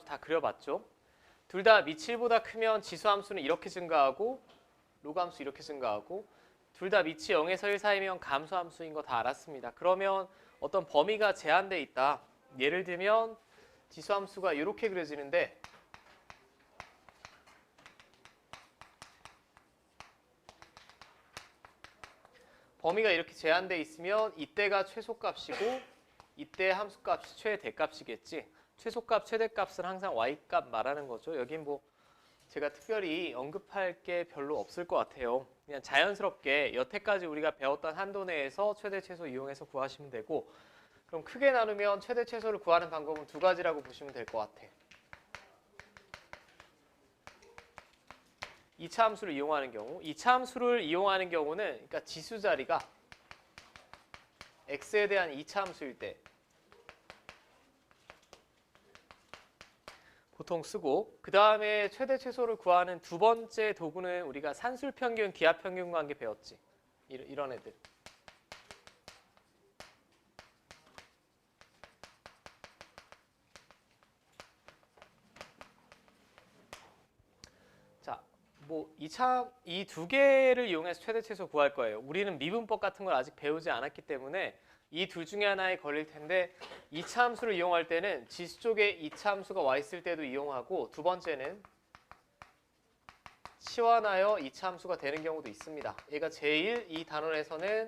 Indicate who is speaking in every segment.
Speaker 1: 지수함수 다 그려봤죠? 둘 다 밑이 1보다 크면 지수함수는 이렇게 증가하고 로그함수 이렇게 증가하고 둘 다 밑이 0에서 1 사이면 감소함수인 거 다 알았습니다. 그러면 어떤 범위가 제한돼 있다. 예를 들면 지수함수가 이렇게 그려지는데 범위가 이렇게 제한돼 있으면 이때가 최소값이고 이때 함수값이 최대값이겠지. 최소값, 최대값은 항상 y값 말하는 거죠. 여긴 뭐 제가 특별히 언급할 게 별로 없을 것 같아요. 그냥 자연스럽게 여태까지 우리가 배웠던 한도 내에서 최대 최소 이용해서 구하시면 되고 그럼 크게 나누면 최대 최소를 구하는 방법은 두 가지라고 보시면 될 것 같아. 2차 함수를 이용하는 경우 2차 함수를 이용하는 경우는 그러니까 지수 자리가 x에 대한 2차 함수일 때 보통 쓰고 그 다음에 최대 최소를 구하는 두 번째 도구는 우리가 산술평균, 기하평균 관계 배웠지. 이런 애들. 자, 뭐 이 두 개를 이용해서 최대 최소 구할 거예요. 우리는 미분법 같은 걸 아직 배우지 않았기 때문에 이 둘 중에 하나에 걸릴 텐데 2차 함수를 이용할 때는 지수 쪽에 2차 함수가 와 있을 때도 이용하고 두 번째는 치환하여 2차 함수가 되는 경우도 있습니다. 얘가 제일 이 단원에서는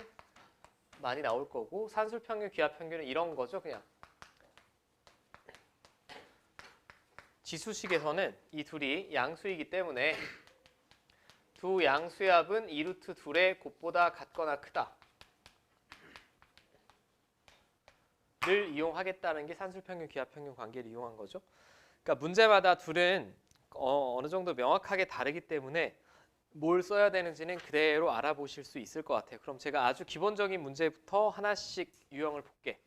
Speaker 1: 많이 나올 거고 산술평균, 기하평균은 이런 거죠. 그냥 지수식에서는 이 둘이 양수이기 때문에 두 양수의 합은 2루트 둘의 곱보다 같거나 크다. 를 이용하겠다는 게 산술평균, 기하평균 관계를 이용한 거죠. 그러니까 문제마다 둘은 어느 정도 명확하게 다르기 때문에 뭘 써야 되는지는 그대로 알아보실 수 있을 것 같아요. 그럼 제가 아주 기본적인 문제부터 하나씩 유형을 볼게.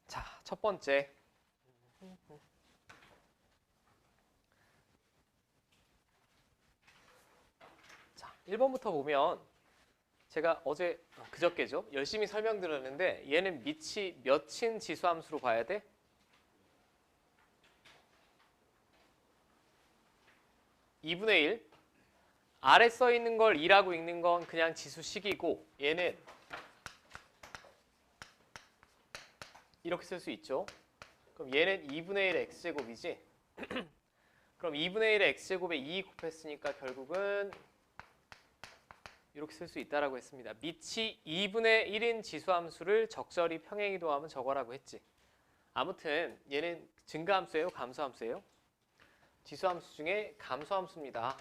Speaker 1: 자, 첫 번째. 자, 1번부터 보면 제가 그저께죠. 열심히 설명드렸는데 얘는 밑이 몇인 지수함수로 봐야 돼? (2분의 1) 아래 써 있는 걸 2라고 읽는 건 그냥 지수식이고 얘는 이렇게 쓸 수 있죠. 그럼 얘는 2분의 1 x제곱이지. 그럼 2분의 1의 x제곱에 2 곱했으니까 결국은 이렇게 쓸 수 있다라고 했습니다. 밑이 2분의 1인 지수함수를 적절히 평행이동하면 저거라고 했지. 아무튼 얘는 증가함수예요? 감소함수예요? 지수함수 중에 감소함수입니다.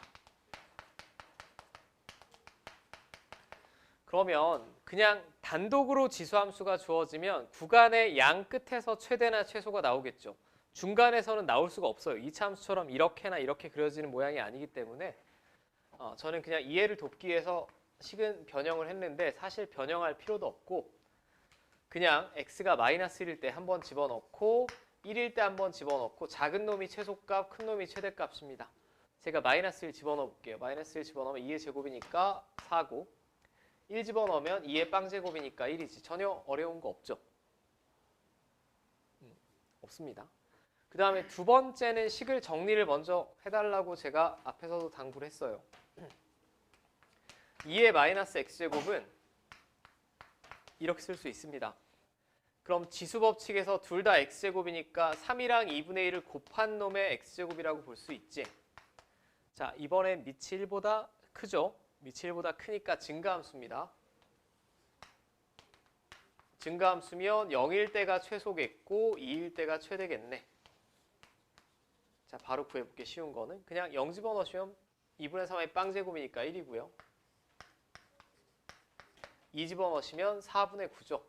Speaker 1: 그러면 그냥 단독으로 지수함수가 주어지면 구간의 양 끝에서 최대나 최소가 나오겠죠. 중간에서는 나올 수가 없어요. 2차 함수처럼 이렇게나 이렇게 그려지는 모양이 아니기 때문에 저는 그냥 이해를 돕기 위해서 식은 변형을 했는데 사실 변형할 필요도 없고 그냥 x가 마이너스 1일 때 한 번 집어넣고 1일 때 한 번 집어넣고 작은 놈이 최소값, 큰 놈이 최대값입니다. 제가 마이너스 1 집어넣어 볼게요. 마이너스 1 집어넣으면 2의 제곱이니까 4고 1 집어넣으면 2의 빵제곱이니까 1이지. 전혀 어려운 거 없죠? 없습니다. 그 다음에 두 번째는 식을 정리를 먼저 해달라고 제가 앞에서도 당부를 했어요. 2의 마이너스 x제곱은 이렇게 쓸 수 있습니다. 그럼 지수법칙에서 둘 다 x제곱이니까 3이랑 2분의 1을 곱한 놈의 x제곱이라고 볼 수 있지. 자, 이번엔 밑이 1보다 크죠? 밑이 1보다 크니까 증가함수입니다. 증가함수면 0일 때가 최소겠고 2일 때가 최대겠네. 자, 바로 구해볼게. 쉬운 거는 그냥 0 집어넣으시면 2분의 3의 빵제곱이니까 1이고요. 2 집어넣으시면 4분의 9죠.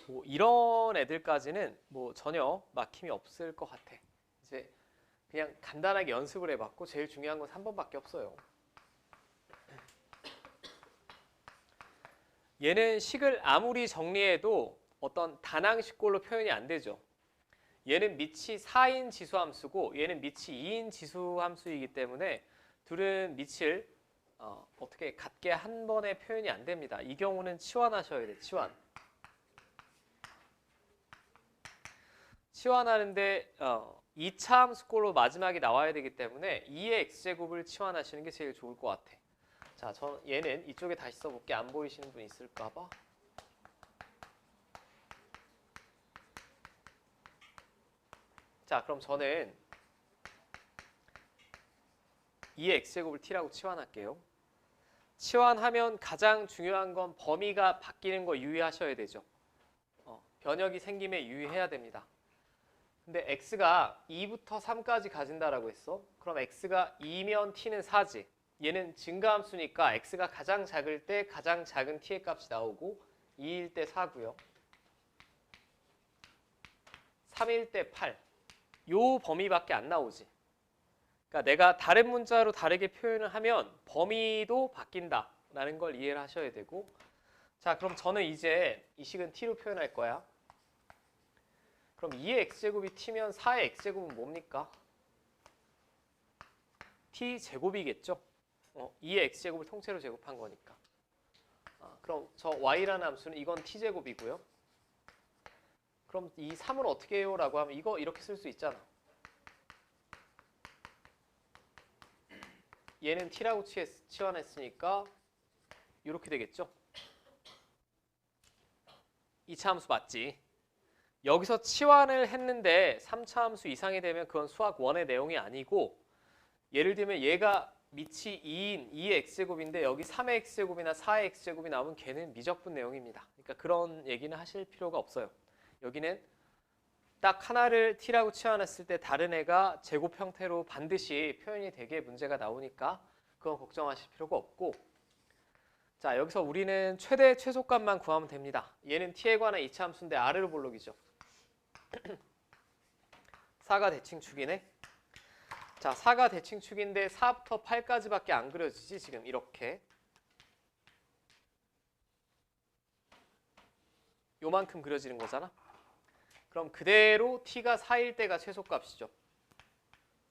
Speaker 1: 뭐 이런 애들까지는 뭐 전혀 막힘이 없을 것 같아. 이제 그냥 간단하게 연습을 해봤고 제일 중요한 건 3번밖에 없어요. 얘는 식을 아무리 정리해도 어떤 단항식꼴로 표현이 안 되죠. 얘는 밑이 4인 지수함수고 얘는 밑이 2인 지수함수이기 때문에 둘은 밑을 어떻게 같게 한 번에 표현이 안 됩니다. 이 경우는 치환하셔야 돼. 치환. 치환하는데 2차 함수꼴로 마지막에 나와야 되기 때문에 2의 x제곱을 치환하시는 게 제일 좋을 것 같아. 자, 저는 얘는 이쪽에 다시 써볼게. 안 보이시는 분 있을까 봐. 자, 그럼 저는 2의 x제곱을 t라고 치환할게요. 치환하면 가장 중요한 건 범위가 바뀌는 거 유의하셔야 되죠. 변역이 생김에 유의해야 됩니다. 근데 x가 2부터 3까지 가진다라고 했어. 그럼 x가 2면 t는 4지. 얘는 증가함수니까 x가 가장 작을 때 가장 작은 t의 값이 나오고 2일 때 4고요. 3일 때 8. 요 범위밖에 안 나오지. 그러니까 내가 다른 문자로 다르게 표현을 하면 범위도 바뀐다라는 걸 이해를 하셔야 되고, 자, 그럼 저는 이제 이 식은 t로 표현할 거야. 그럼 2의 x제곱이 t면 4의 x제곱은 뭡니까? t제곱이겠죠? 2의 x제곱을 통째로 제곱한 거니까. 그럼 저 y라는 함수는 이건 t제곱이고요. 그럼 이 3을 어떻게 해요? 라고 하면 이거 이렇게 쓸 수 있잖아. 얘는 t라고 치환했으니까 이렇게 되겠죠? 2차 함수 맞지? 여기서 치환을 했는데 3차 함수 이상이 되면 그건 수학 1의 내용이 아니고, 예를 들면 얘가 밑이 2인 2의 x제곱인데 여기 3의 x제곱이나 4의 x제곱이 나오면 걔는 미적분 내용입니다. 그러니까 그런 얘기는 하실 필요가 없어요. 여기는 딱 하나를 t라고 치환했을 때 다른 애가 제곱 형태로 반드시 표현이 되게 문제가 나오니까 그건 걱정하실 필요가 없고, 자, 여기서 우리는 최대 최소값만 구하면 됩니다. 얘는 t에 관한 2차 함수인데 아래로 볼록이죠. 4가 대칭축이네. 자, 4가 대칭축인데 4부터 8까지밖에 안 그려지지 지금 이렇게. 요만큼 그려지는 거잖아. 그럼 그대로 t가 4일 때가 최소값이죠.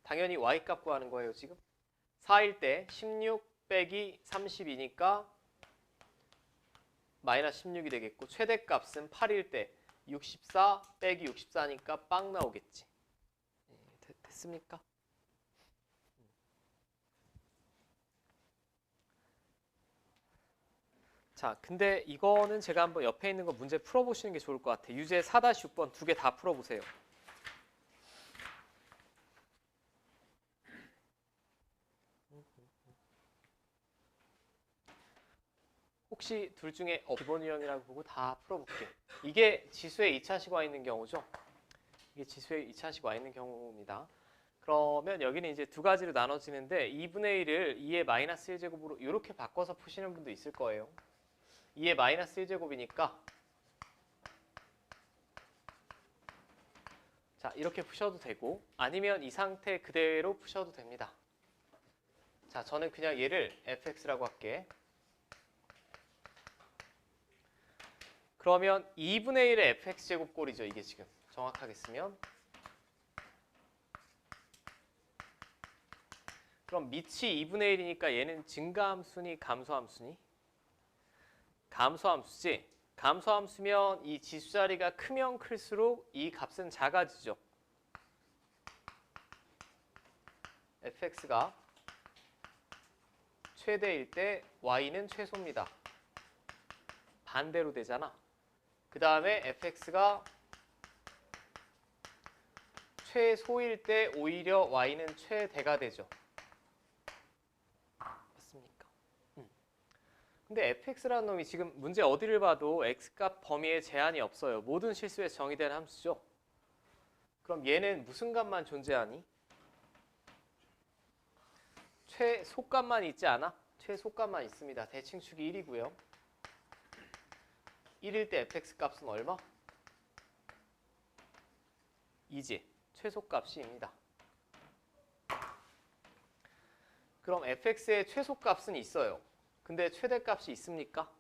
Speaker 1: 당연히 y값 구하는 거예요 지금. 4일 때 16 빼기 32니까 마이너스 16이 되겠고, 최대값은 8일 때 64 빼기 64니까 빵 나오겠지. 됐습니까? 자, 근데 이거는 제가 한번 옆에 있는 거 문제 풀어보시는 게 좋을 것 같아요. 유제 4-6번 두 개 다 풀어보세요. 혹시 둘 중에 기본 유형이라고 보고 다 풀어볼게요. 이게 지수에 2차식 와 있는 경우죠. 이게 지수에 2차식 와 있는 경우입니다. 그러면 여기는 이제 두 가지로 나눠지는데 2분의 1을 2의 마이너스 1제곱으로 이렇게 바꿔서 푸시는 분도 있을 거예요. 2의 마이너스 1제곱이니까 자, 이렇게 푸셔도 되고, 아니면 이 상태 그대로 푸셔도 됩니다. 자, 저는 그냥 얘를 fx라고 할게. 그러면 2분의 1의 fx제곱 꼴이죠. 이게 지금 정확하게 쓰면. 그럼 밑이 2분의 1이니까 얘는 증가함수니 감소함수니? 감소함수지. 감소함수면 이 지수 자리가 크면 클수록 이 값은 작아지죠. fx가 최대일 때 y는 최소입니다. 반대로 되잖아. 그 다음에 fx가 최소일 때 오히려 y는 최대가 되죠. 맞습니까? 근데 fx라는 놈이 지금 문제 어디를 봐도 x값 범위에 제한이 없어요. 모든 실수에서 정의된 함수죠. 그럼 얘는 무슨 값만 존재하니? 최소값만 있지 않아? 최소값만 있습니다. 대칭축이 1이고요. 1일 때 fx 값은 얼마? 2지. 최소값이 입니다. 그럼 fx의 최소값은 있어요. 근데 최대값이 있습니까?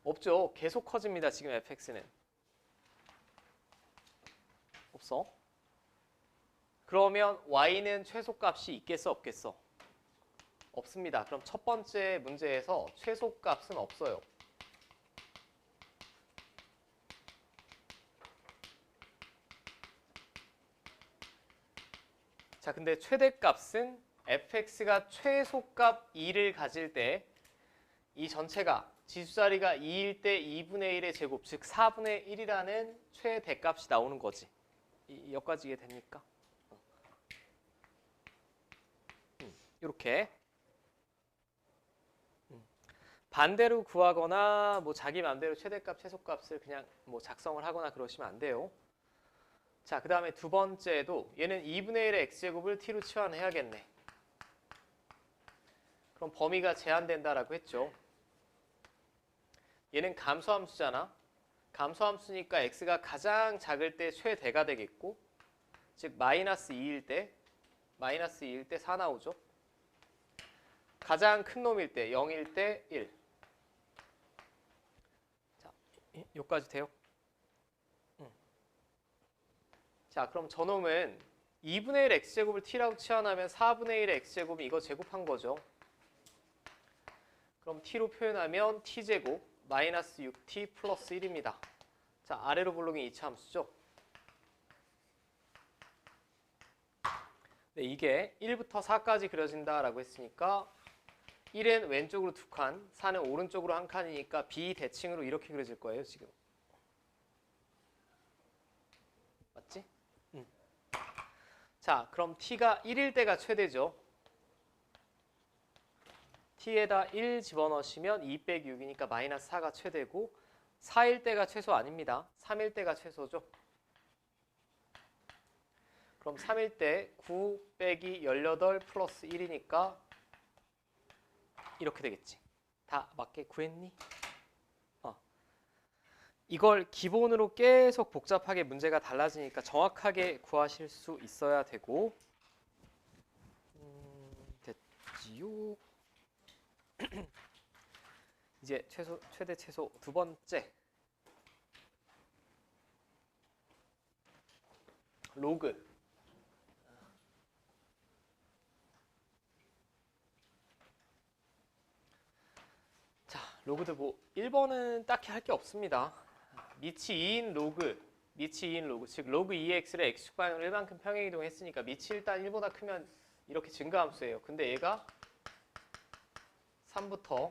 Speaker 1: 없죠. 계속 커집니다. 지금 fx는. 없어. 그러면 y는 최소값이 있겠어? 없겠어? 없습니다. 그럼 첫 번째 문제에서 최소값은 없어요. 자, 근데 최대값은 fx가 최소값 2를 가질 때 이 전체가 지수자리가 2일 때 2분의 1의 제곱, 즉 4분의 1이라는 최대값이 나오는 거지. 여기까지 이해됩니까? 이렇게 반대로 구하거나 뭐 자기 마음대로 최대값, 최소값을 그냥 뭐 작성을 하거나 그러시면 안 돼요. 자, 그 다음에 두 번째도 얘는 2분의 1의 x제곱을 t로 치환해야겠네. 그럼 범위가 제한된다라고 했죠. 얘는 감소함수잖아. 감소함수니까 x가 가장 작을 때 최대가 되겠고, 즉 마이너스 2일 때 4 나오죠. 가장 큰 놈일 때 0일 때 1. 자, 여기까지 돼요? 자, 그럼 저놈은 2분의 1 x제곱을 t라고 치환하면 4분의 1의 x제곱이 이거 제곱한 거죠. 그럼 t로 표현하면 t제곱 마이너스 6t 플러스 1입니다. 자, 아래로 볼록인 이차함수죠. 네, 이게 1부터 4까지 그려진다라고 했으니까 1은 왼쪽으로 2칸, 4는 오른쪽으로 1칸이니까 비대칭으로 이렇게 그려질 거예요, 지금. 맞지? 자, 그럼 t가 1일 때가 최대죠. t에다 1 집어넣으시면 2 빼기 6이니까 마이너스 4가 최대고 4일 때가 최소 아닙니다. 3일 때가 최소죠. 그럼 3일 때 9 빼기 18 플러스 1이니까 이렇게 되겠지. 다 맞게 구했니? 이걸 기본으로 계속 복잡하게 문제가 달라지니까 정확하게 구하실 수 있어야 되고 됐지요. 이제 최대 최소 두 번째 로그. 자, 로그도 뭐 1번은 딱히 할 게 없습니다. 밑이 2인 로그, 즉 로그 2x를 x축 방향으로 1만큼 평행 이동했으니까 밑이 일단 1보다 크면 이렇게 증가함수예요. 근데 얘가 3부터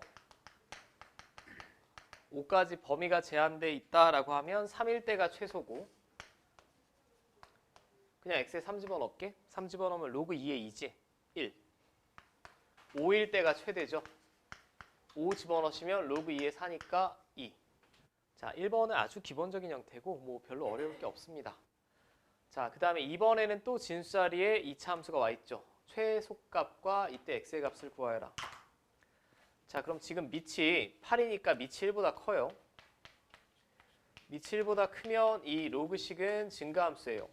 Speaker 1: 5까지 범위가 제한돼 있다라고 하면 3일 때가 최소고, 그냥 x에 3 집어넣을게. 3 집어넣으면 로그 2의 2지. 1. 5일 때가 최대죠. 5 집어넣으시면 로그 2의 4니까 2. 자, 1번은 아주 기본적인 형태고 뭐 별로 어려울 게 없습니다. 자, 그 다음에 2번에는 또 진수자리에 2차 함수가 와 있죠. 최소값과 이때 x의 값을 구하여라. 자, 그럼 지금 밑이 8이니까 밑이 1보다 커요. 밑이 1보다 크면 이 로그식은 증가함수예요.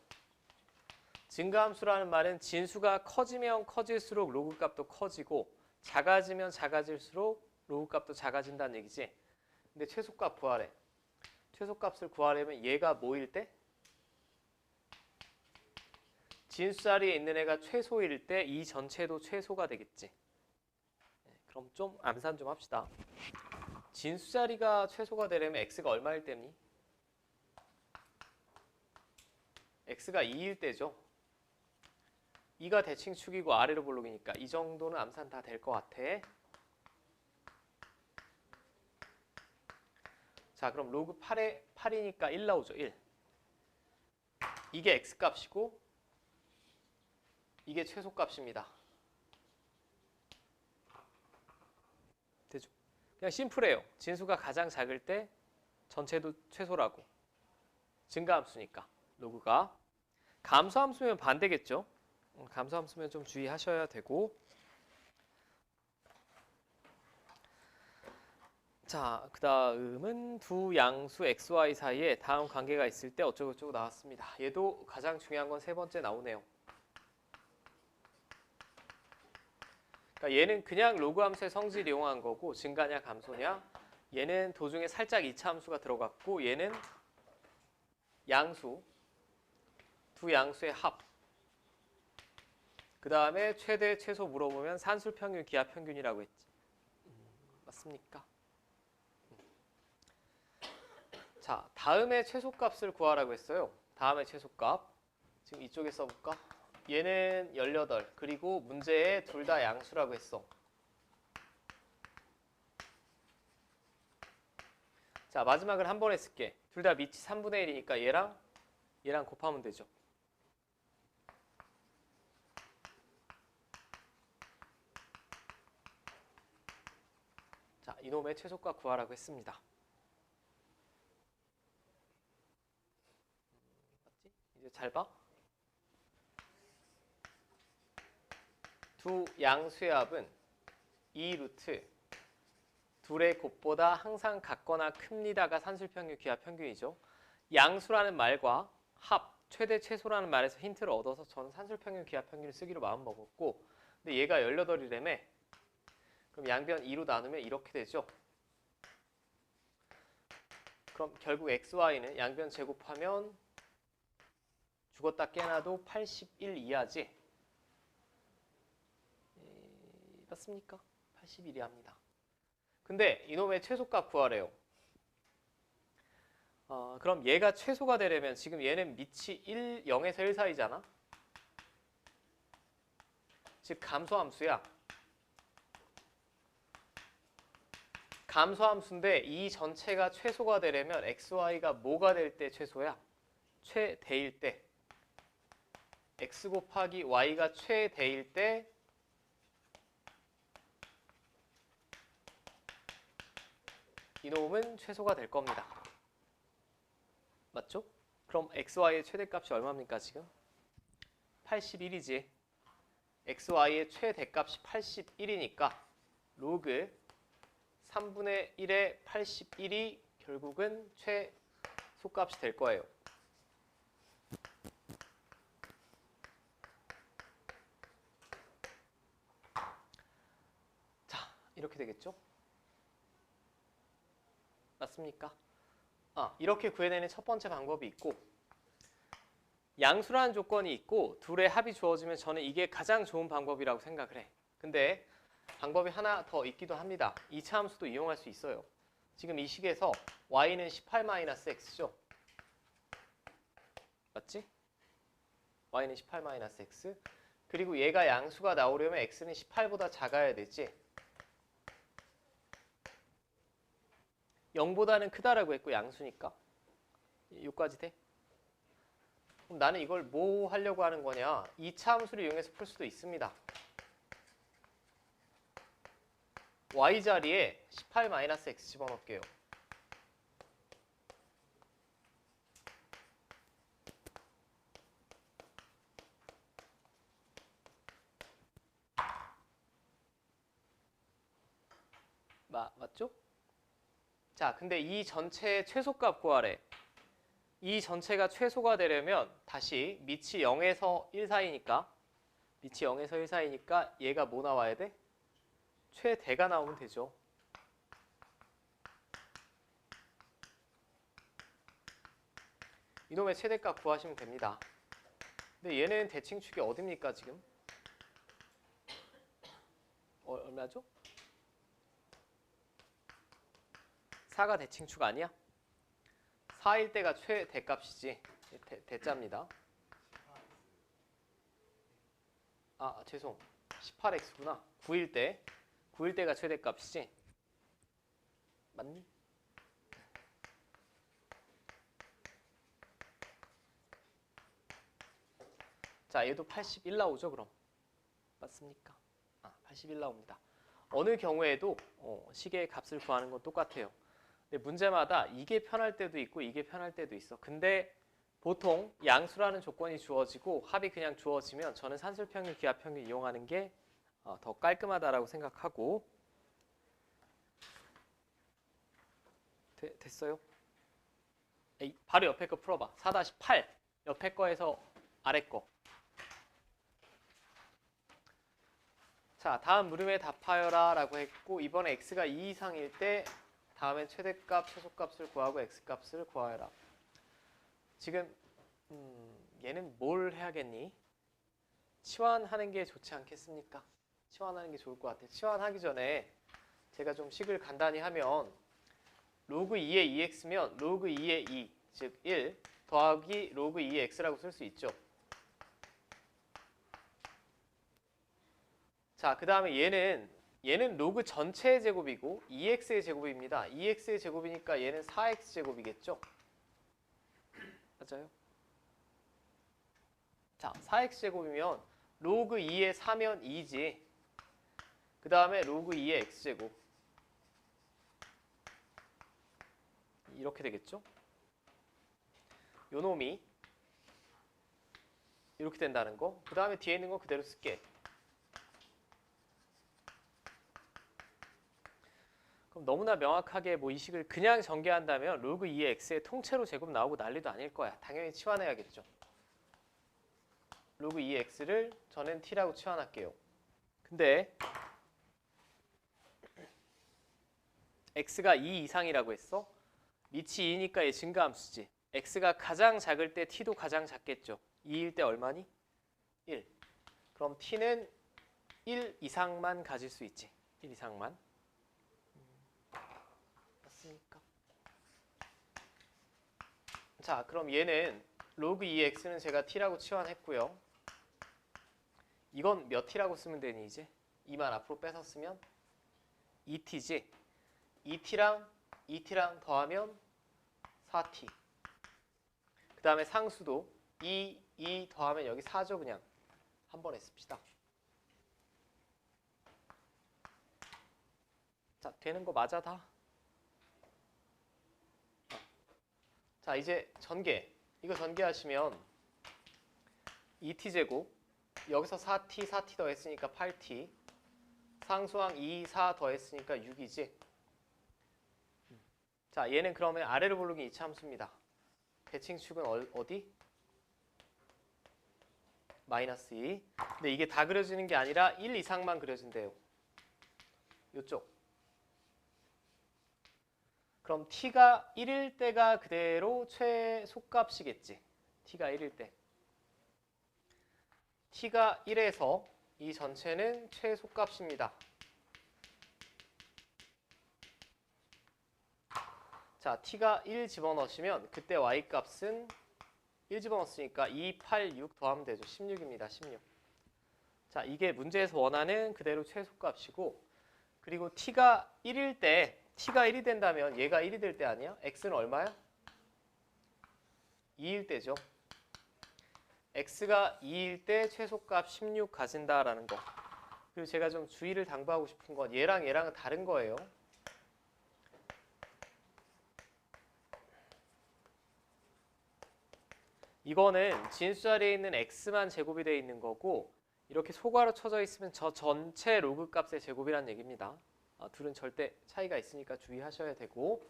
Speaker 1: 증가함수라는 말은 진수가 커지면 커질수록 로그 값도 커지고 작아지면 작아질수록 로그 값도 작아진다는 얘기지. 근데 최소값 구하래. 최소값을 구하려면 얘가 뭐일 때? 진수자리에 있는 애가 최소일 때 이 전체도 최소가 되겠지. 그럼 좀 암산 좀 합시다. 진수자리가 최소가 되려면 x가 얼마일 때니? x가 2일 때죠. 2가 대칭축이고 아래로 볼록이니까 이 정도는 암산 다 될 것 같아. 자, 그럼 로그 8이니까 1 나오죠. 1. 이게 x값이고 이게 최소값입니다. 되죠? 그냥 심플해요. 진수가 가장 작을 때 전체도 최소라고. 증가함수니까 로그가. 감소함수면 반대겠죠. 감소함수면 좀 주의하셔야 되고. 자, 그 다음은 두 양수 xy 사이에 다음 관계가 있을 때 어쩌고저쩌고 나왔습니다. 얘도 가장 중요한 건 세 번째 나오네요. 그러니까 얘는 그냥 로그 함수의 성질 이용한 거고 증가냐 감소냐. 얘는 도중에 살짝 2차 함수가 들어갔고 얘는 양수, 두 양수의 합. 그 다음에 최대, 최소 물어보면 산술평균, 기하평균이라고 했지. 맞습니까? 자, 다음에 최소값을 구하라고 했어요. 다음에 최소값. 지금 이쪽에 써볼까? 얘는 18. 그리고 문제에 둘 다 양수라고 했어. 자, 마지막을 한 번에 쓸게. 둘 다 밑이 3분의 1이니까 얘랑 곱하면 되죠. 자, 이놈의 최소값 구하라고 했습니다. 맞지? 이제 잘 봐. 두 양수의 합은 2루트 둘의 곱보다 항상 같거나 큽니다가 산술평균 기하평균이죠. 양수라는 말과 합, 최대, 최소라는 말에서 힌트를 얻어서 저는 산술평균 기하평균을 쓰기로 마음먹었고, 근데 얘가 18이라며. 그럼 양변 2로 나누면 이렇게 되죠. 그럼 결국 xy는 양변 제곱하면 죽었다 깨나도 81 이하지. 맞습니까? 81이 합니다. 근데 이놈의 최소값 구하래요. 그럼 얘가 최소가 되려면 지금 얘는 밑이 0에서 1 사이잖아. 즉 감소함수야. 감소함수인데 이 전체가 최소가 되려면 xy가 뭐가 될 때 최소야? 최대일 때. x 곱하기 y가 최대일 때 이놈은 최소가 될 겁니다. 맞죠? 그럼 xy의 최대값이 얼마입니까 지금? 81이지. xy의 최대값이 81이니까 로그 3분의 1의 81이 결국은 최소값이 될 거예요. 자, 이렇게 되겠죠? 맞습니까? 이렇게 구해내는 첫 번째 방법이 있고, 양수라는 조건이 있고 둘의 합이 주어지면 저는 이게 가장 좋은 방법이라고 생각을 해. 근데 방법이 하나 더 있기도 합니다. 이차 함수도 이용할 수 있어요. 지금 이 식에서 y는 18-x죠. 맞지? y는 18-x. 그리고 얘가 양수가 나오려면 x는 18보다 작아야 되지. 0보다는 크다라고 했고 양수니까. 여기까지 돼? 그럼 나는 이걸 뭐 하려고 하는 거냐? 2차 함수를 이용해서 풀 수도 있습니다. y 자리에 18-x 집어넣을게요. 맞죠? 자, 근데 이 전체의 최소값 구하래. 이 전체가 최소가 되려면 다시 밑이 0에서 1 사이니까 얘가 뭐 나와야 돼? 최대가 나오면 되죠. 이놈의 최대값 구하시면 됩니다. 근데 얘는 대칭축이 어딥니까 지금? 얼마죠? 4가 대칭축 아니야? 4일 때가 최대값이지. 대자입니다. 죄송. 18x구나. 9일 때가 최대값이지. 맞니? 자, 얘도 81 나오죠, 그럼. 맞습니까? 81 나옵니다. 어느 경우에도 식의 값을 구하는 건 똑같아요. 근데 문제마다 이게 편할 때도 있고 이게 편할 때도 있어. 근데 보통 양수라는 조건이 주어지고 합이 그냥 주어지면 저는 산술평균, 기하평균 이용하는 게 더 깔끔하다라고 생각하고. 됐어요? 바로 옆에 거 풀어봐. 4-8 옆에 거에서 아래 거. 자, 다음 물음에 답하여라 라고 했고, 이번에 x가 2 이상일 때 다음엔 최대값, 최소값을 구하고 x값을 구하여라. 지금 얘는 뭘 해야겠니? 치환하는 게 좋지 않겠습니까? 치환하는 게 좋을 것 같아요. 치환하기 전에 제가 좀 식을 간단히 하면 로그 2의 2x면 로그 2의 2, 즉 1 더하기 로그 2의 x라고 쓸 수 있죠. 자, 그 다음에 얘는 로그 전체의 제곱이고 2x의 제곱입니다. 2x의 제곱이니까 얘는 4x 제곱이겠죠? 맞아요? 자, 4x 제곱이면 로그 2의 4면 2지. 그 다음에 로그 2의 x제곱. 이렇게 되겠죠? 요 놈이 이렇게 된다는 거. 그 다음에 뒤에 있는 거 그대로 쓸게. 그럼 너무나 명확하게 뭐 이 식을 그냥 전개한다면 로그 2의 x의 통째로 제곱 나오고 난리도 아닐 거야. 당연히 치환해야겠죠. 로그 2의 x를 저는 t라고 치환할게요. 근데 x가 2 이상이라고 했어? 밑이 2니까 얘 증가함수지. x가 가장 작을 때 t도 가장 작겠죠. 2일 때 얼마니? 1. 그럼 t는 1 이상만 가질 수 있지. 1 이상만. 맞습니까? 자, 그럼 얘는 로그 2x는 제가 t라고 치환했고요. 이건 몇 t라고 쓰면 되니 이제? 2만 앞으로 뺏어 쓰면 2t지. 2t랑 더하면 4t. 그 다음에 상수도 2 더하면 여기 4죠. 그냥 한 번에 씁시다. 자, 되는 거 맞아 다? 자, 이제 전개. 이거 전개하시면 2t제곱 여기서 4t 더했으니까 8t 상수항 2, 4 더했으니까 6이지. 자, 얘는 그러면 아래로 부르기 이차함수입니다. 대칭축은 어디? 마이너스 2. 근데 이게 다 그려지는 게 아니라 1 이상만 그려진대요. 요쪽. 그럼 t가 1일 때가 그대로 최소값이겠지. t가 1일 때. t가 1에서 이 전체는 최소값입니다. 자, t가 1 집어넣으시면 그때 y값은 1 집어넣었으니까 2, 8, 6 더하면 되죠. 16입니다. 16. 자, 이게 문제에서 원하는 그대로 최소값이고 그리고 t가 1일 때 t가 1이 된다면 얘가 1이 될 때 아니야? x는 얼마야? 2일 때죠. x가 2일 때 최소값 16 가진다라는 거. 그리고 제가 좀 주의를 당부하고 싶은 건 얘랑은 다른 거예요. 이거는 진수 자리에 있는 x만 제곱이 되어 있는 거고 이렇게 소괄호 쳐져 있으면 저 전체 로그 값의 제곱이라는 얘기입니다. 둘은 절대 차이가 있으니까 주의하셔야 되고.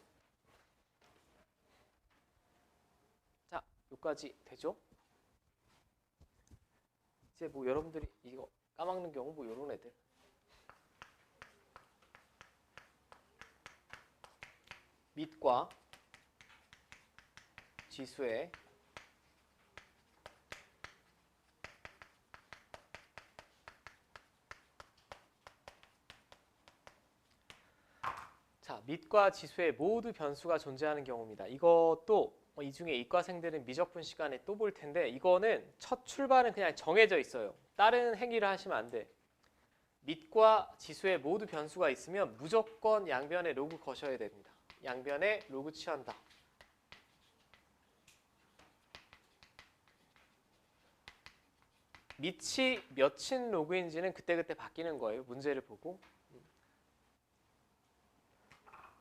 Speaker 1: 자, 여기까지 되죠? 이제 뭐 여러분들이 이거 까먹는 경우 뭐 요런 애들. 밑과 지수의 밑과 지수에 모두 변수가 존재하는 경우입니다. 이것도 이 중에 이과생들은 미적분 시간에 또 볼 텐데 이거는 첫 출발은 그냥 정해져 있어요. 다른 행위를 하시면 안 돼. 밑과 지수에 모두 변수가 있으면 무조건 양변에 로그 거셔야 됩니다. 양변에 로그 취한다. 밑이 몇인 로그인지는 그때그때 바뀌는 거예요. 문제를 보고.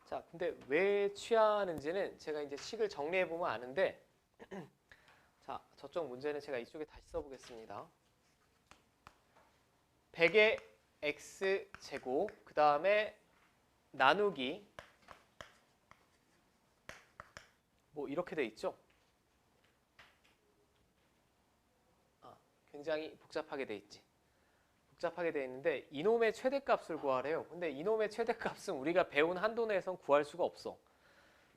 Speaker 1: 자, 근데 왜 취하는지는 제가 이제 식을 정리해 보면 아는데 자, 저쪽 문제는 제가 이쪽에 다시 써보겠습니다. 100의 x제곱 그 다음에 나누기 뭐 이렇게 돼 있죠? 굉장히 복잡하게 돼 있지. 복잡하게 돼 있는데 이놈의 최대값을 구하래요. 근데 이놈의 최대값은 우리가 배운 한도 내에선 구할 수가 없어.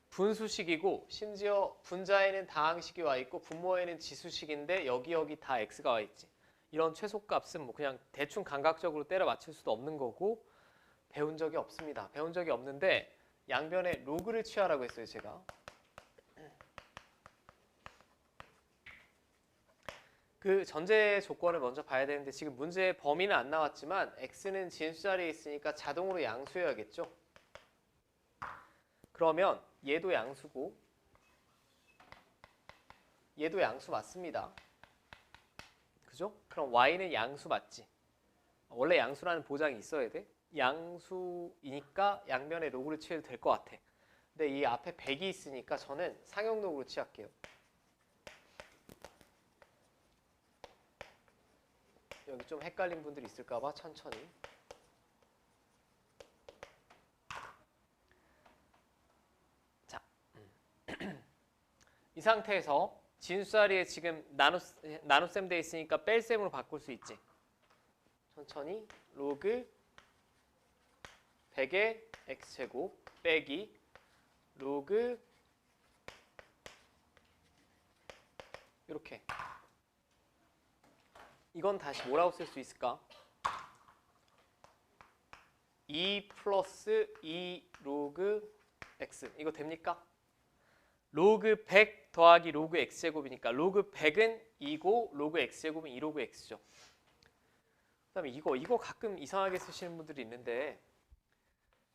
Speaker 1: 분수식이고 심지어 분자에는 다항식이 와 있고 분모에는 지수식인데 여기 다 x가 와 있지. 이런 최소값은 뭐 그냥 대충 감각적으로 때려 맞출 수도 없는 거고 배운 적이 없습니다. 배운 적이 없는데 양변에 로그를 취하라고 했어요, 제가. 그 전제 조건을 먼저 봐야 되는데 지금 문제의 범위는 안 나왔지만 x는 진수 자리에 있으니까 자동으로 양수여야겠죠. 그러면 얘도 양수고 얘도 양수 맞습니다. 그죠? 그럼 y는 양수 맞지? 원래 양수라는 보장이 있어야 돼. 양수이니까 양면에 로그를 취해도 될 것 같아. 근데 이 앞에 100이 있으니까 저는 상용 로그로 취할게요. 여기 좀 헷갈린 분들이 있을까 봐 천천히. 자, 이 상태에서 진수 자리에 지금 나눗셈 돼 있으니까 뺄셈으로 바꿀 수 있지. 천천히 로그 100의 x제곱 빼기 로그 이렇게. 이건 다시 뭐라고 쓸 수 있을까? 2 플러스 2 로그 x. 이거 됩니까? 로그 100 더하기 로그 x제곱이니까 로그 100은 2고 로그 x제곱은 2 로그 x죠. 그 다음에 이거 가끔 이상하게 쓰시는 분들이 있는데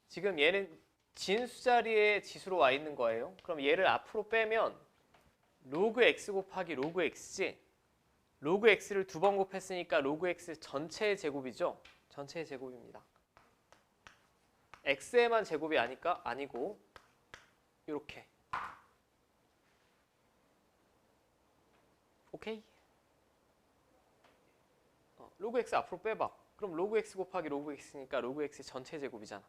Speaker 1: 지금 얘는 진수 자리에 지수로 와 있는 거예요. 그럼 얘를 앞으로 빼면 로그 x 곱하기 로그 x지. 로그 x를 2번 곱했으니까 로그 x 전체의 제곱이죠. 전체의 제곱입니다. x에만 제곱이 아니고 이렇게. 오케이? 로그 x 앞으로 빼봐. 그럼 로그 x 곱하기 로그 x니까 로그 x 전체 제곱이잖아.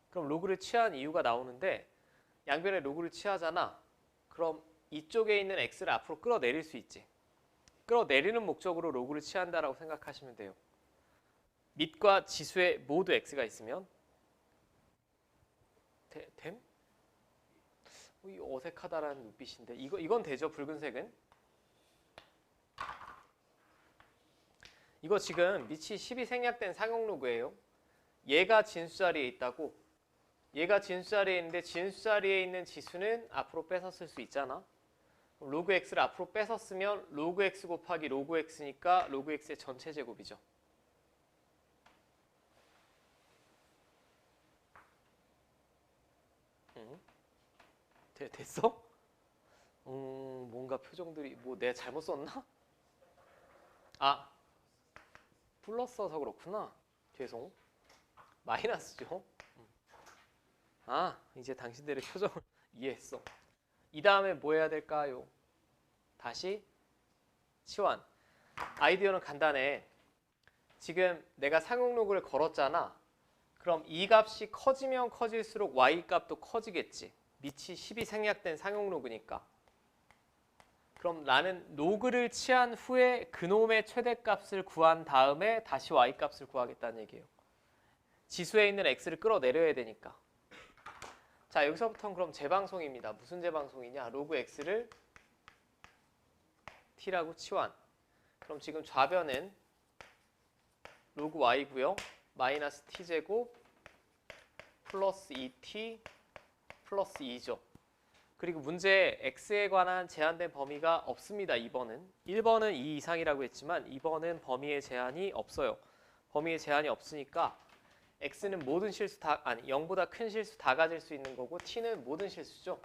Speaker 1: 그럼 로그를 취한 이유가 나오는데 양변에 로그를 취하잖아. 그럼 이쪽에 있는 x를 앞으로 끌어내릴 수 있지. 끌어내리는 목적으로 로그를 취한다라고 생각하시면 돼요. 밑과 지수에 모두 x가 있으면 됨? 어색하다라는 눈빛인데 이건 되죠. 붉은색은. 이거 지금 밑이 10이 생략된 상용 로그예요. 얘가 진수 자리에 있다고. 얘가 진수 자리에 있는데 진수 자리에 있는 지수는 앞으로 빼서 쓸 수 있잖아. 로그 x를 앞으로 빼서 쓰면 로그 x 곱하기 로그 x니까 로그 x의 전체 제곱이죠. 됐어? 뭔가 표정들이 내가 잘못 썼나? 아, 플러스 써서 그렇구나. 죄송. 마이너스죠. 아, 이제 당신들의 표정을 이해했어. 이 다음에 뭐 해야 될까요? 다시 치환. 아이디어는 간단해. 지금 내가 상용 로그를 걸었잖아. 그럼 이 값이 커지면 커질수록 y 값도 커지겠지. 밑이 10이 생략된 상용 로그니까. 그럼 나는 로그를 취한 후에 그놈의 최대값을 구한 다음에 다시 y 값을 구하겠다는 얘기예요. 지수에 있는 x를 끌어내려야 되니까. 자, 여기서부터는 그럼 재방송입니다. 무슨 재방송이냐? 로그 x를 t라고 치환. 그럼 지금 좌변은 로그 y고요. 마이너스 t제곱 플러스 2t 플러스 2죠. 그리고 문제에 x에 관한 제한된 범위가 없습니다. 2번은. 1번은 2 이상이라고 했지만 2번은 범위에 제한이 없어요. 범위에 제한이 없으니까 x는 모든 실수 다 0보다 큰 실수 다 가질 수 있는 거고 t는 모든 실수죠.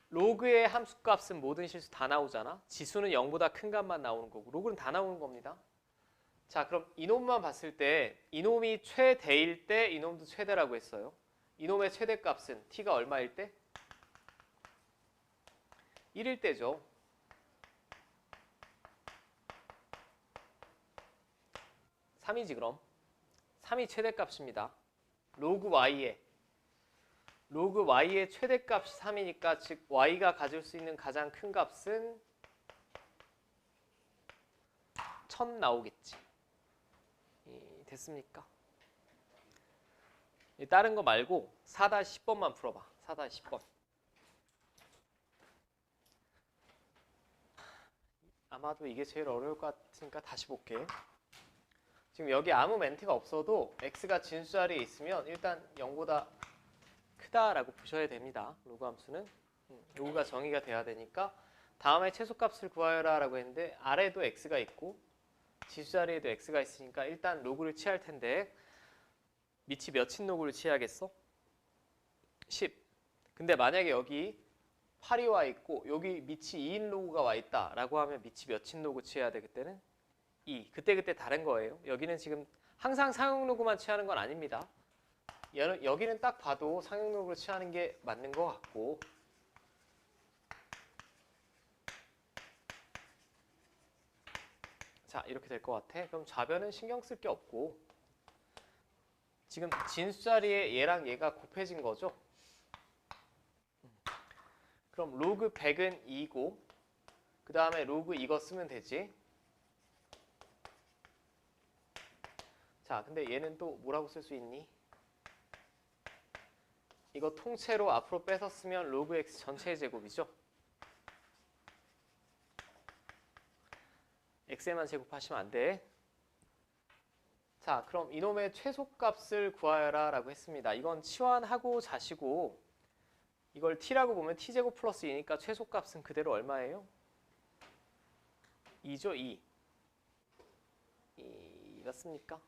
Speaker 1: 로그의 함수값은 모든 실수 다 나오잖아. 지수는 0보다 큰 값만 나오는 거고 로그는 다 나오는 겁니다. 자, 그럼 이놈만 봤을 때 이놈이 최대일 때 이놈도 최대라고 했어요. 이놈의 최대값은 t가 얼마일 때? 1일 때죠. 3이지 그럼. 3이 최대값입니다. 로그 y의 최대값이 3이니까 즉 y가 가질 수 있는 가장 큰 값은 1000 나오겠지. 됐습니까? 다른 거 말고 4-10번만 풀어봐. 4-10번. 아마도 이게 제일 어려울 것 같으니까 다시 볼게. 지금 여기 아무 멘트가 없어도 x가 진수 자리에 있으면 일단 0보다 크다라고 보셔야 됩니다. 로그 함수는. 로그가 정의가 돼야 되니까 다음에 최소값을 구하여라 라고 했는데 아래도 x가 있고 지수 자리에도 x가 있으니까 일단 로그를 취할 텐데 밑이 몇인 로그를 취해야겠어? 10. 근데 만약에 여기 8이 와 있고 여기 밑이 2인 로그가 와 있다 라고 하면 밑이 몇인 로그 취해야 돼 그때는? 2. 그때 다른 거예요. 여기는 지금 항상 상용 로그만 취하는 건 아닙니다. 여기는 딱 봐도 상용 로그를 취하는 게 맞는 것 같고 자 이렇게 될 것 같아. 그럼 좌변은 신경 쓸 게 없고 지금 진수 자리에 얘랑 얘가 곱해진 거죠. 그럼 로그 100은 2고 그 다음에 로그 이거 쓰면 되지. 자 근데 얘는 또 뭐라고 쓸 수 있니? 이거 통째로 앞으로 빼서 쓰면 로그 x 전체의 제곱이죠. x에만 제곱하시면 안 돼. 자 그럼 이놈의 최소값을 구하여라 라고 했습니다. 이건 치환하고 자시고 이걸 t라고 보면 t제곱 플러스 2니까 최소값은 그대로 얼마예요? 2죠. 2 맞습니까?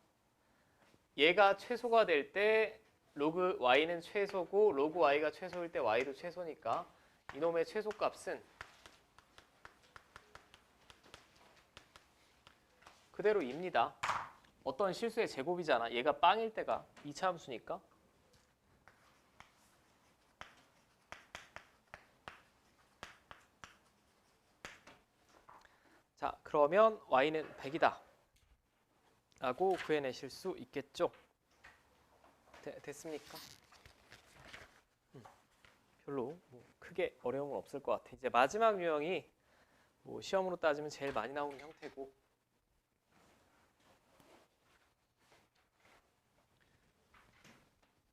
Speaker 1: 얘가 최소가 될 때 로그 y는 최소고 로그 y가 최소일 때 y도 최소니까 이놈의 최소값은 그대로 2입니다. 어떤 실수의 제곱이잖아. 얘가 빵일 때가 2차 함수니까. 자, 그러면 y는 100이다. 라고 구해내실 수 있겠죠. 됐습니까? 별로 뭐 크게 어려움은 없을 것 같아. 이제 마지막 유형이 뭐 시험으로 따지면 제일 많이 나오는 형태고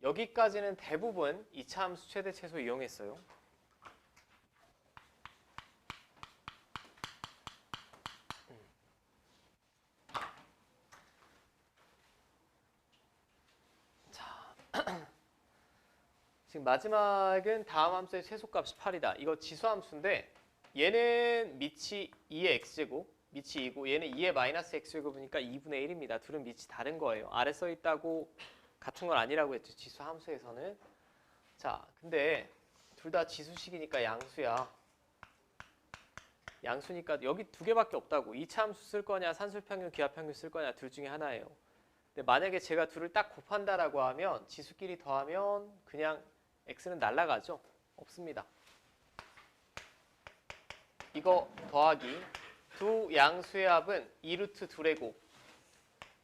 Speaker 1: 여기까지는 대부분 2차 함수 최대 최소 이용했어요. 지금 마지막은 다음 함수의 최소값이 8이다. 이거 지수함수인데 얘는 밑이 2의 x제곱, 밑이 2고 얘는 2의 마이너스 x제곱이니까 2분의 1입니다. 둘은 밑이 다른 거예요. 아래 써 있다고 같은 건 아니라고 했죠. 지수함수에서는. 자, 근데 둘 다 지수식이니까 양수야. 양수니까 여기 두 개밖에 없다고. 2차 함수 쓸 거냐, 산술평균, 기하평균 쓸 거냐 둘 중에 하나예요. 근데 만약에 제가 둘을 딱 곱한다라고 하면 지수끼리 더하면 그냥 x는 날라가죠. 없습니다. 이거 더하기 두 양수의 합은 2루트 2의 곱.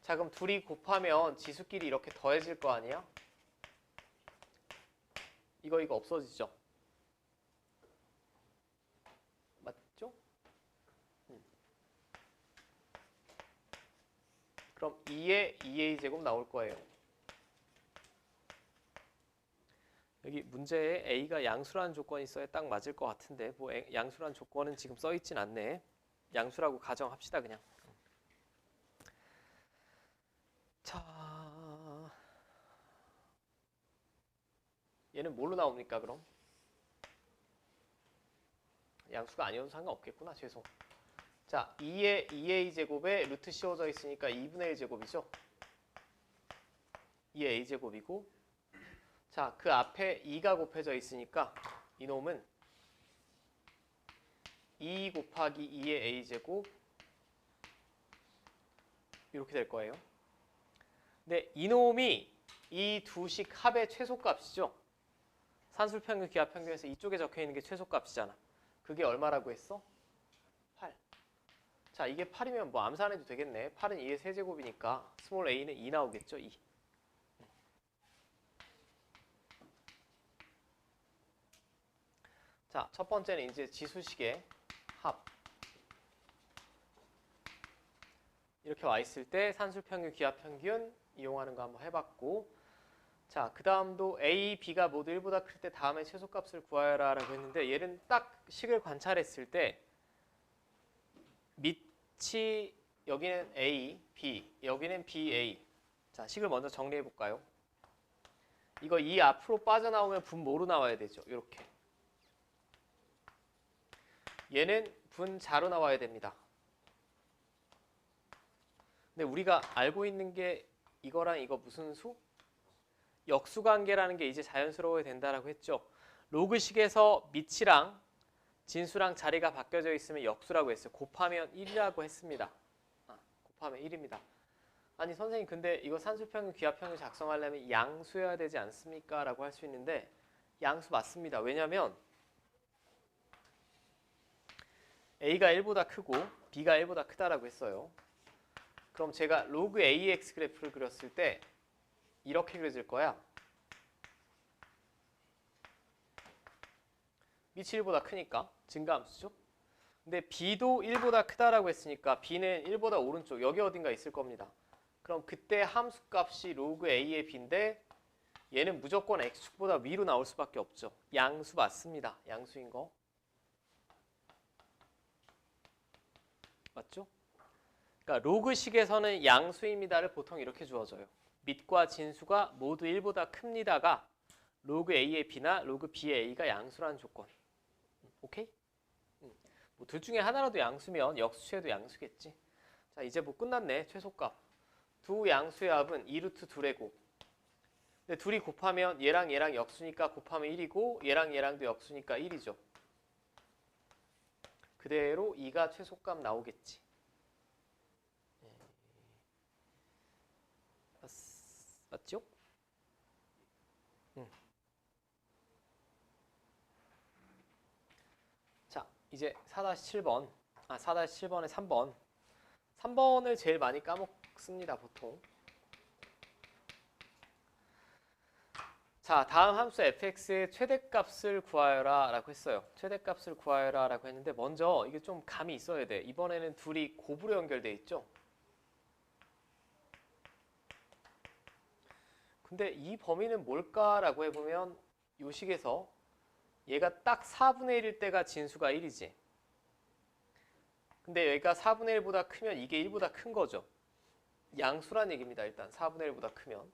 Speaker 1: 자 그럼 둘이 곱하면 지수끼리 이렇게 더해질 거 아니야? 이거 없어지죠. 맞죠? 그럼 2의 2a 제곱 나올 거예요. 여기 문제에 a가 양수라는 조건이 있어야 딱 맞을 것 같은데 뭐 양수라는 조건은 지금 써 있진 않네. 양수라고 가정합시다 그냥. 자, 얘는 뭘로 나옵니까 그럼? 양수가 아니어도 상관없겠구나. 죄송. 자, 2의 2a 제곱에 루트 씌워져 있으니까 2분의 1 제곱이죠. 2의 a 제곱이고 자, 그 앞에 2가 곱해져 있으니까 이놈은 2 곱하기 2의 a제곱 이렇게 될 거예요. 근데 이놈이 이 두식 합의 최소값이죠. 산술평균, 기하평균에서 이쪽에 적혀있는 게 최소값이잖아. 그게 얼마라고 했어? 8. 자, 이게 8이면 뭐 암산 안 해도 되겠네. 8은 2의 세제곱이니까 스몰 a는 2 나오겠죠. 2. 자, 첫 번째는 이제 지수식의 합. 이렇게 와 있을 때 산술평균, 기하평균 이용하는 거 한번 해봤고 자, 그 다음도 A, B가 모두 1보다 클 때 다음에 최소값을 구하여라 라고 했는데 얘는 딱 식을 관찰했을 때 밑이 여기는 A, B, 여기는 B, A 자, 식을 먼저 정리해 볼까요? 이거 이 앞으로 빠져나오면 분 뭐로 나와야 되죠? 이렇게 얘는 분자로 나와야 됩니다. 근데 우리가 알고 있는 게 이거랑 이거 무슨 수? 역수관계라는 게 이제 자연스러워야 된다라고 했죠. 로그식에서 밑이랑 진수랑 자리가 바뀌어져 있으면 역수라고 했어요. 곱하면 1이라고 했습니다. 곱하면 1입니다. 아니 선생님 근데 이거 산수평균 기하평균 작성하려면 양수여야 되지 않습니까? 라고 할 수 있는데 양수 맞습니다. 왜냐면 A가 1보다 크고 B가 1보다 크다라고 했어요. 그럼 제가 로그 AX 그래프를 그렸을 때 이렇게 그려질 거야. 밑이 1보다 크니까 증가함수죠. 근데 B도 1보다 크다라고 했으니까 B는 1보다 오른쪽 여기 어딘가 있을 겁니다. 그럼 그때 함수값이 로그 A의 B인데 얘는 무조건 X축보다 위로 나올 수밖에 없죠. 양수 맞습니다. 양수인 거. 맞죠? 그러니까 로그식에서는 양수입니다를 보통 이렇게 주어져요. 밑과 진수가 모두 1보다 큽니다가 로그 A의 B나 로그 B의 A가 양수라는 조건. 오케이? 뭐 둘 중에 하나라도 양수면 역수에도 양수겠지. 자 이제 뭐 끝났네. 최소값. 두 양수의 합은 2루트 2의 곱. 근데 둘이 곱하면 얘랑 얘랑 역수니까 곱하면 1이고 얘랑 얘랑도 역수니까 1이죠. 그대로 2가 최소값 나오겠지. 맞죠? 자, 이제 4-7번. 4-7번에 3번. 3번을 제일 많이 까먹습니다, 보통. 자, 다음 함수 fx의 최대값을 구하여라 라고 했어요. 최대값을 구하여라 라고 했는데 먼저 이게 좀 감이 있어야 돼. 이번에는 둘이 곱으로 연결돼 있죠. 근데 이 범위는 뭘까라고 해보면 이 식에서 얘가 딱 4분의 1일 때가 진수가 1이지. 근데 얘가 4분의 1보다 크면 이게 1보다 큰 거죠. 양수란 얘기입니다. 일단 4분의 1보다 크면.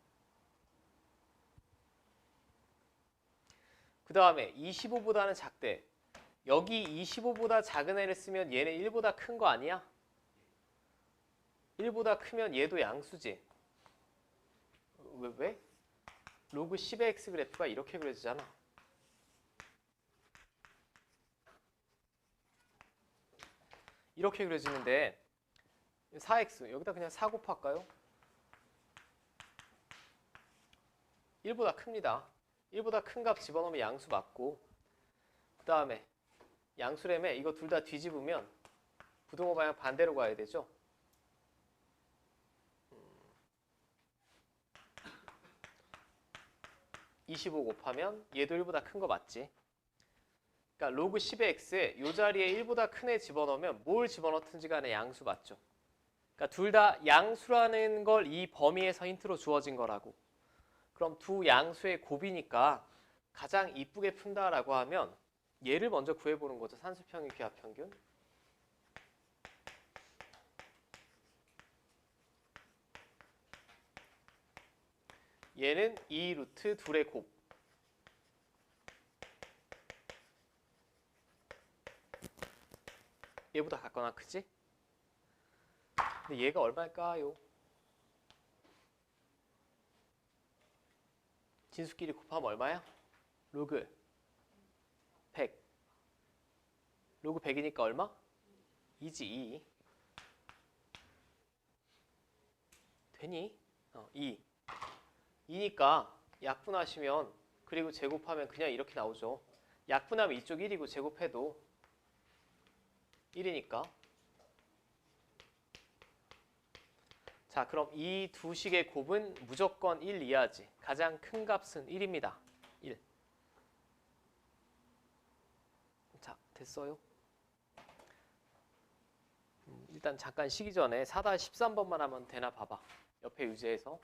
Speaker 1: 그 다음에 25보다는 작대. 여기 25보다 작은 애를 쓰면 얘는 1보다 큰 거 아니야? 1보다 크면 얘도 양수지. 왜? 로그 10의 x 그래프가 이렇게 그려지잖아. 이렇게 그려지는데 4x 여기다 그냥 4 곱할까요? 1보다 큽니다. 1보다 큰 값 집어넣으면 양수 맞고 그 다음에 양수라며 이거 둘 다 뒤집으면 부등호 방향 반대로 가야 되죠. 25 곱하면 얘도 1보다 큰 거 맞지? 그러니까 로그 10의 x에 이 자리에 1보다 큰 애 집어넣으면 뭘 집어넣든지 간에 양수 맞죠? 그러니까 둘 다 양수라는 걸 이 범위에서 힌트로 주어진 거라고. 그럼 두 양수의 곱이니까 가장 이쁘게 푼다라고 하면 얘를 먼저 구해보는 거죠. 산수평균, 기하평균. 얘는 2루트 2의 곱. 얘보다 같거나 크지? 근데 얘가 얼마일까요? 진수끼리 곱하면 얼마야? 로그 100. 로그 100이니까 얼마? 2지 2. 되니? 2. 2니까 약분하시면 그리고 제곱하면 그냥 이렇게 나오죠. 약분하면 이쪽 1이고 제곱해도 1이니까. 자, 그럼 이 두 식의 곱은 무조건 1 이하지. 가장 큰 값은 1입니다. 1. 자, 됐어요? 일단 잠깐 쉬기 전에 4-13번만 하면 되나 봐봐. 옆에 유지해서.